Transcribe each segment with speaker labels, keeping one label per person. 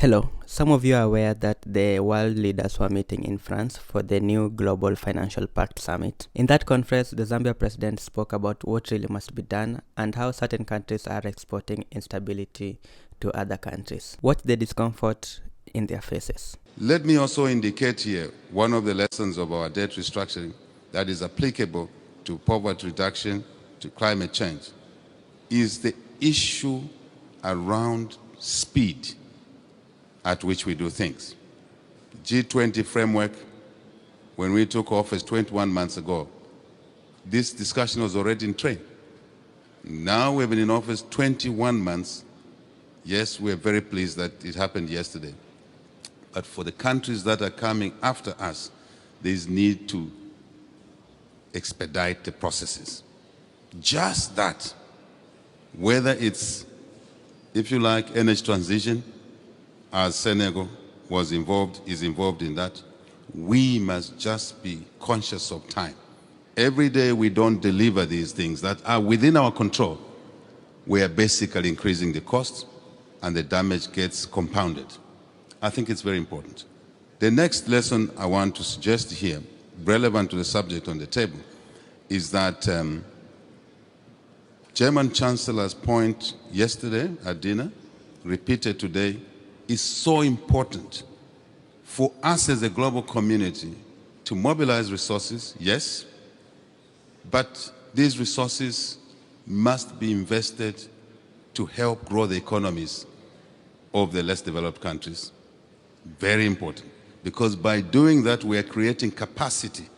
Speaker 1: Hello. Some of you are aware that the world leaders were meeting in France for the new Global Financial Pact Summit. In that conference, the Zambia president spoke about what really must be done and how certain countries are exporting instability to other countries. Watch the discomfort in their faces.
Speaker 2: Let me also indicate here one of the lessons of our debt restructuring that is applicable to poverty reduction, to climate change, is the issue around speed at which we do things. G20 framework, when we took office 21 months ago, this discussion was already in train. Now we've been in office 21 months. Yes, we're very pleased that it happened yesterday. But for the countries that are coming after us, there's need to expedite the processes. Just that, whether it's, if you like, energy transition, as Senegal is involved in that, we must just be conscious of time. Every day we don't deliver these things that are within our control, we are basically increasing the cost and the damage gets compounded. I think it's very important. The next lesson I want to suggest here, relevant to the subject on the table, is that German Chancellor's point yesterday at dinner, repeated today, is so important for us as a global community to mobilize resources, yes, but these resources must be invested to help grow the economies of the less developed countries. Very important, because by doing that, we are creating capacity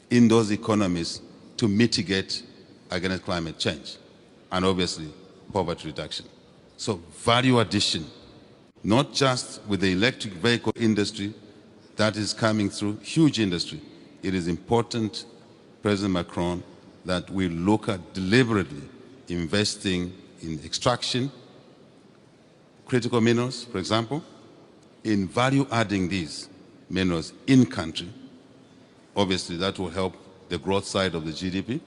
Speaker 2: in those economies to mitigate against climate change and obviously poverty reduction. So value addition, not just with the electric vehicle industry that is coming through, huge industry. It is important, President Macron, that we look at deliberately investing in extraction, critical minerals, for example, in value adding these minerals in country. Obviously, that will help the growth side of the GDP,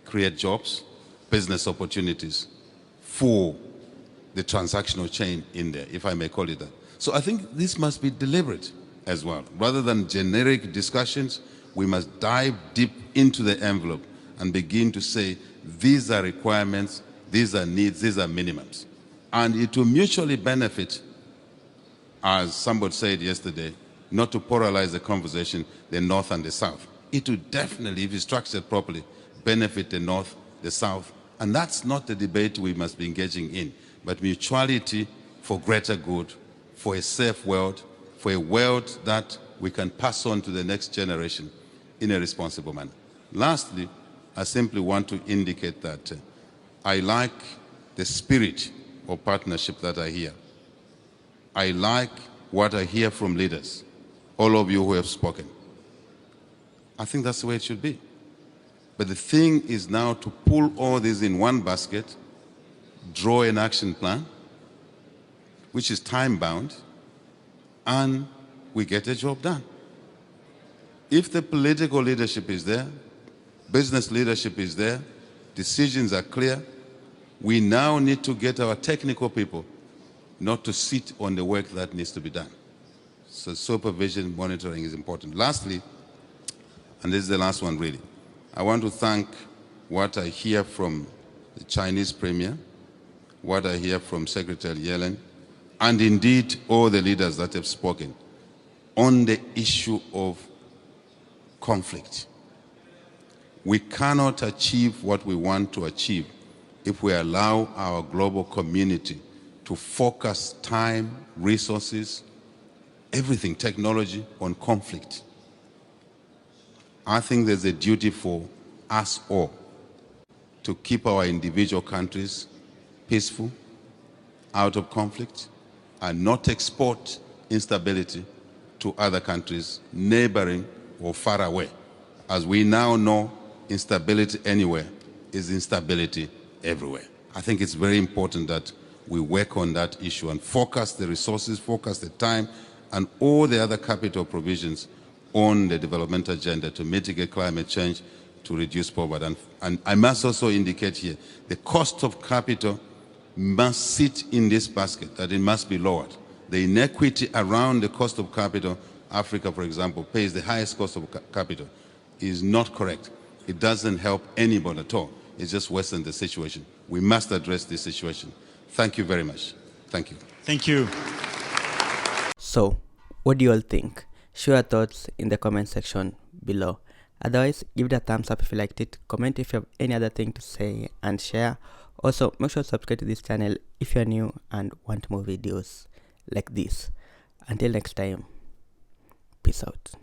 Speaker 2: create jobs, business opportunities for the transactional chain in there, if I may call it that. So I think this must be deliberate as well. Rather than generic discussions, we must dive deep into the envelope and begin to say, these are requirements, these are needs, these are minimums. And it will mutually benefit, as somebody said yesterday, not to polarize the conversation, the North and the South. It will definitely, if it's structured properly, benefit the North, the South. And that's not the debate we must be engaging in, but mutuality for greater good, for a safe world, for a world that we can pass on to the next generation in a responsible manner. Lastly, I simply want to indicate that I like the spirit of partnership that I hear. I like what I hear from leaders, all of you who have spoken. I think that's the way it should be. But the thing is now to pull all these in one basket, draw an action plan, which is time-bound, and we get a job done. If the political leadership is there, business leadership is there, decisions are clear, we now need to get our technical people not to sit on the work that needs to be done. So supervision, monitoring is important. Lastly, and this is the last one really, I want to thank what I hear from the Chinese Premier, what I hear from Secretary Yellen, and indeed all the leaders that have spoken on the issue of conflict. We cannot achieve what we want to achieve if we allow our global community to focus time, resources, everything, technology, on conflict. I think there's a duty for us all to keep our individual countries peaceful, out of conflict, and not export instability to other countries, neighboring or far away. As we now know, instability anywhere is instability everywhere. I think it's very important that we work on that issue and focus the resources, focus the time, and all the other capital provisions on the development agenda to mitigate climate change, to reduce poverty. And I must also indicate here, the cost of capital must sit in this basket, that it must be lowered. the inequity around the cost of capital, Africa, for example, pays the highest cost of capital, is not correct. It doesn't help anybody at all. It just worsens the situation. We must address this situation. Thank you very much. Thank you.
Speaker 3: Thank you.
Speaker 1: So, what do you all think? Share your thoughts in the comment section below. Otherwise, give it a thumbs up if you liked it, comment if you have any other thing to say, and share. Also, make sure to subscribe to this channel if you're new and want more videos like this. Until next time, peace out.